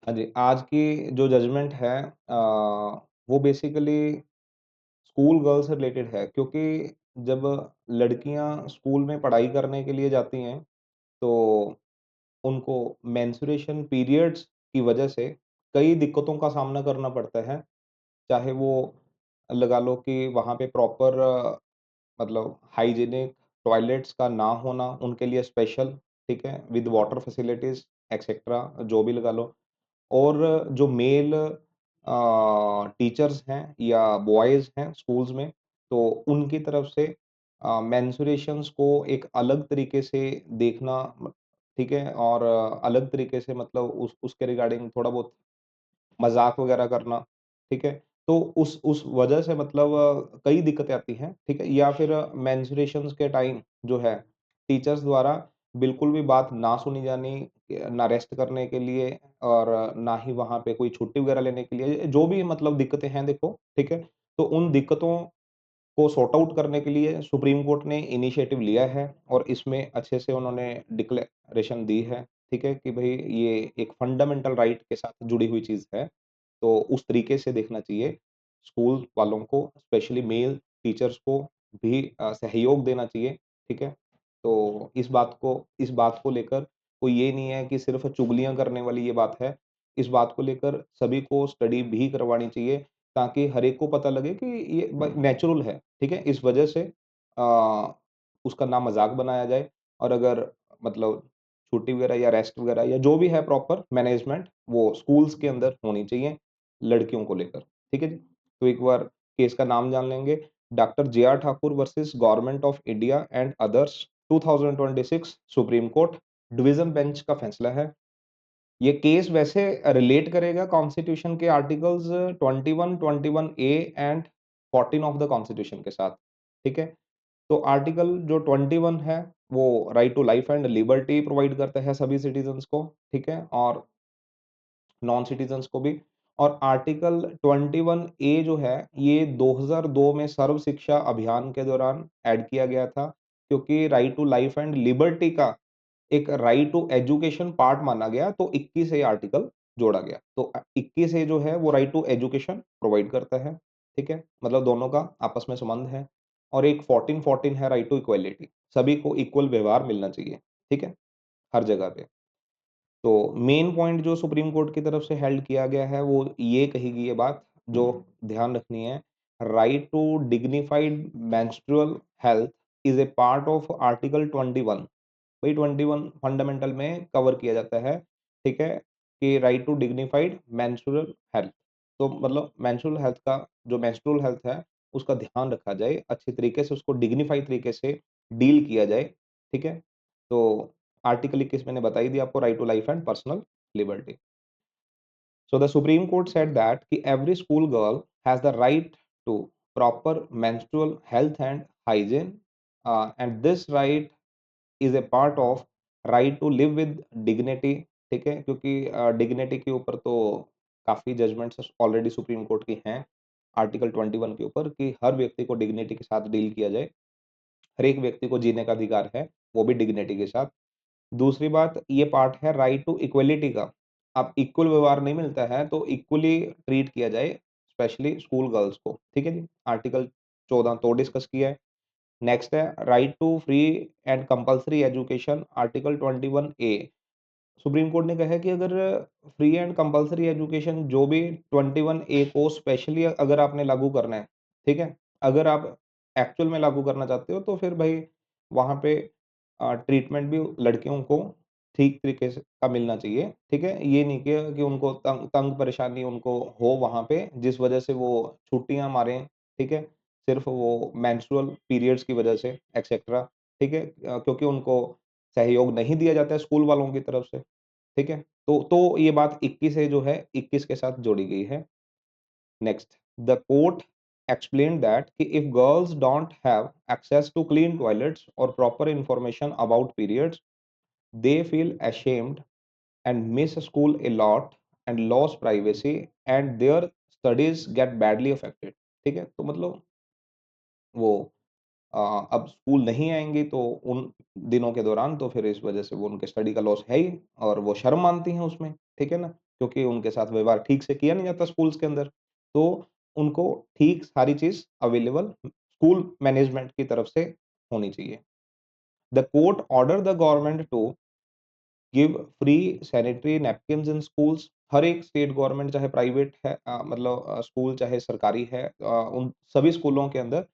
हाँ जी, आज की जो जजमेंट है वो बेसिकली स्कूल गर्ल्स से रिलेटेड है क्योंकि जब लड़कियां स्कूल में पढ़ाई करने के लिए जाती हैं, तो उनको मेंस्ट्रुएशन पीरियड्स की वजह से कई दिक्कतों का सामना करना पड़ता है। चाहे वो लगा लो कि वहाँ पे प्रॉपर मतलब हाइजीनिक टॉयलेट्स का ना होना उनके लिए स्पेशल, ठीक है? विद वाटर फैसिलिटीज़ एक्सेट्रा जो भी लगा लो। और जो मेल टीचर्स हैं या बॉयज़ हैं स्कूल्स में, तो उनकी तरफ से मेंस्ट्रुएशंस को एक अलग तरीके से देखना ठीक है? और अलग तरीके से मतलब उसके रिगार्डिंग थोड़ा बहुत मज़ाक वगैरह करना, ठीक है? तो उस वजह से मतलब कई दिक्कतें आती हैं, ठीक है? या फिर मेंस्ट्रुएशंस के टाइम जो है, टीचर्स द्वारा बिल्कुल भी बात ना सुनी जानी, ना रेस्ट करने के लिए और ना ही वहाँ पे कोई छुट्टी वगैरह लेने के लिए, जो भी मतलब दिक्कतें हैं देखो, ठीक है? तो उन दिक्कतों को सॉर्ट आउट करने के लिए सुप्रीम कोर्ट ने इनिशिएटिव लिया है और इसमें अच्छे से उन्होंने डिक्लेरेशन दी है, ठीक है? कि भई ये एक फंडामेंटल राइट के साथ जुड़ी हुई चीज़ है। तो उस तरीके से देखना चाहिए। स्कूल वालों को स्पेशली मेल टीचर्स को भी सहयोग देना चाहिए, ठीक है? तो इस बात को लेकर कोई ये नहीं है कि सिर्फ़ चुगलियाँ करने वाली ये बात है। इस बात को लेकर सभी को स्टडी भी करवानी चाहिए ताकि हर एक को पता लगे कि ये नेचुरल है, ठीक है? इस वजह से अ, उसका ना मज़ाक बनाया जाए और अगर मतलब छुट्टी वगैरह या रेस्ट वगैरह या जो भी है प्रॉपर मैनेजमेंट वो स्कूल्स के अंदर होनी चाहिए, लड़कियों को लेकर, ठीक है जी? तो एक बार केस का नाम जान लेंगे, doctor JR. Thakur versus government of India and others 2026 supreme court division bench का फैसला है। ये केस वैसे रिलेट करेगा कॉन्स्टिट्यूशन के articles 21, 21 A and 14 of the constitution के साथ, ठीक है? तो आर्टिकल जो 21 है, वो right to life and liberty provide करता है सभी सिटीज़न्स को, ठीक है? और नॉन सिटीज़न्स को भी और आर्टिकल 21 ए जो है, ये 2002 में सर्व शिक्षा अभियान के दौरान ऐड किया गया था, क्योंकि right to life and liberty का एक राइट टू एजुकेशन पार्ट माना गया, तो 21 ए आर्टिकल जोड़ा गया। तो 21 ए जो है, वो राइट टू एजुकेशन प्रोवाइड करता है, ठीक है? मतलब दोनों का आपस में संबंध है और एक 1414 है राइट टू इक्वालिटी, सभी को इक्वल व्यवहार मिलना चाहिए, ठीक है? हर जगह पे। तो मेन पॉइंट जो सुप्रीम कोर्ट की तरफ से हेल्ड किया गया है, वो ये कही गई है बात, जो ध्यान रखनी है, right to dignified menstrual health is a part of article 21। वही 21 फंडामेंटल में कवर किया जाता है, ठीक है? कि right to dignified menstrual health. तो मतलब मेंस्ट्रुअल हेल्थ है, उसका ध्यान रखा जाए, अच्छे तरीके से उसको डिग्निफाइड तरीके से डील किया जाए, ठीक है? तो आर्टिकल 21 मैंने बता ही दिया आपको right to life and personal liberty. So the Supreme Court said that कि every school girl has the right to proper menstrual health and hygiene, and this right is a part of right to live with dignity, ठीक है? क्योंकि dignity के ऊपर तो काफ़ी judgements already supreme court की हैं, आर्टिकल 21 के ऊपर कि हर व्यक्ति को डिग्निटी के साथ डील किया जाए। हर एक व्यक्ति को जीने का अधिकार है, वो भी डिग्निटी के साथ। दूसरी बात ये पार्ट है राइट टू इक्वालिटी का। अब इक्वल व्यवहार नहीं मिलता है तो इक्वली ट्रीट किया जाए, स्पेशली स्कूल गर्ल्स को, ठीक है जी? आर्टिकल 14 तो डिस्कस किया है। नेक्स्ट है right to free and compulsory education article 21 A. Supreme court ने कहा है कि अगर फ्री एंड कंपल्सरी एजुकेशन जो भी 21 ए को स्पेशली अगर आपने लागू करना है, ठीक है? अगर आप एक्चुअल में लागू करना चाहते हो तो फिर भाई वहाँ पे ट्रीटमेंट भी लड़कियों को ठीक तरीके से का मिलना चाहिए, ठीक है? ये नहीं कि उनको तंग तंग परेशानी उनको हो वहाँ पे जिस वजह से वो छुट्टियाँ मारें, ठीक है? सिर्फ़ वो मेंस्ट्रुअल पीरियड्स की वजह से एक्सेट्रा, ठीक है? क्योंकि उनको सहयोग नहीं दिया जाता है स्कूल वालों की तरफ से, ठीक है? तो ये बात 21 है जो है 21 के साथ जोड़ी गई है। Next, the court explained that कि if girls don't have access to clean toilets or proper information about periods, they feel ashamed and miss school a lot and lose privacy and their studies get badly affected, ठीक है? तो मतलब वो अ, अब school नहीं आएँगी तो उन दिनों के दौरान तो फिर इस वजह से वो उनके स्टडी का लॉस है ही और वो शर्म मानती हैं उसमें, ठीक है ना? क्योंकि उनके साथ व्यवहार ठीक से किया नहीं जाता स्कूल्स के अंदर। तो उनको ठीक सारी चीज़ अवेलेबल स्कूल मैनेजमेंट की तरफ से होनी चाहिए। The court order the government to give free sanitary napkins in schools. हर एक स्टेट गवर्नमेंट चाहे प्राइवेट है मतलब स्कूल चाहे सरकारी है उन सभी स्कूलों के अंदर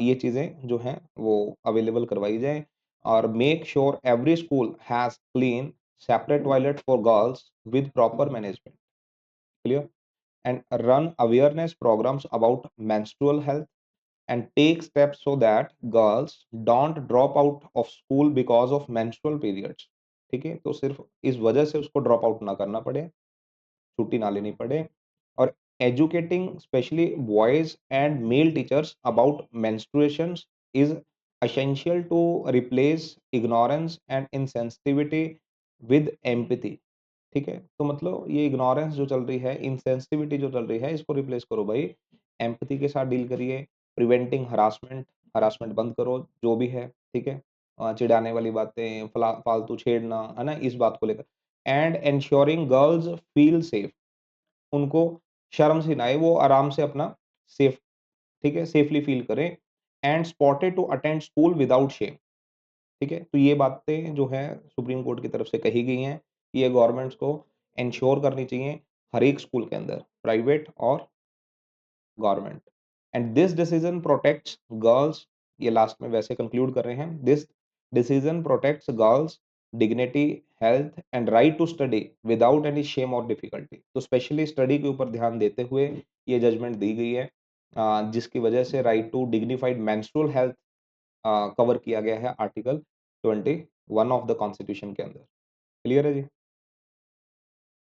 ये चीज़ें जो हैं वो अवेलेबल करवाई जाएँ और make sure every school has clean separate toilet for girls with proper management, clear? And run awareness programs about menstrual health and take steps so that girls don't drop out of school because of menstrual periods। ठीक है, तो सिर्फ इस वजह से उसको drop out ना करना पड़े, छुट्टी ना लेनी पड़े और educating especially boys and male teachers about menstruations is essential to replace ignorance and insensitivity with empathy। ठीक है? तो मतलब ये इग्नोरेंस जो चल रही है, इनसेंसिटिविटी जो चल रही है, इसको रिप्लेस करो भई, एम्पैथी के साथ डील करिए, प्रिवेंटिंग हरासमेंट, हरासमेंट बंद करो, जो भी है, ठीक है? चिढ़ाने वाली बातें, फालतू छेड़ना, है ना? इस बात को लेकर एंड एन्श्योरिंग गर्ल्स फील सेफ। उनको शर्म से ना आए, वो आराम से अपना सेफ, ठीक है? सेफली फील करें and spotted to attend school without shame. ठीक है? तो ये बातें जो हैं सुप्रीम कोर्ट की तरफ से कही गई हैं, ये गवर्नमेंट्स को एन्श्योर करनी चाहिए हर एक स्कूल के अंदर, प्राइवेट और government. And this decision protects girls, ये लास्ट में वैसे कंक्लूड कर रहे हैं, this decision protects girls dignity, health and right to study without any shame और डिफिकल्टी। तो स्पेशली स्टडी के ऊपर ध्यान देते हुए ये जजमेंट दी गई है जिसकी वजह से right to dignified menstrual health cover किया गया है आर्टिकल 21 ऑफ द कॉन्स्टिट्यूशन के अंदर। क्लियर है जी?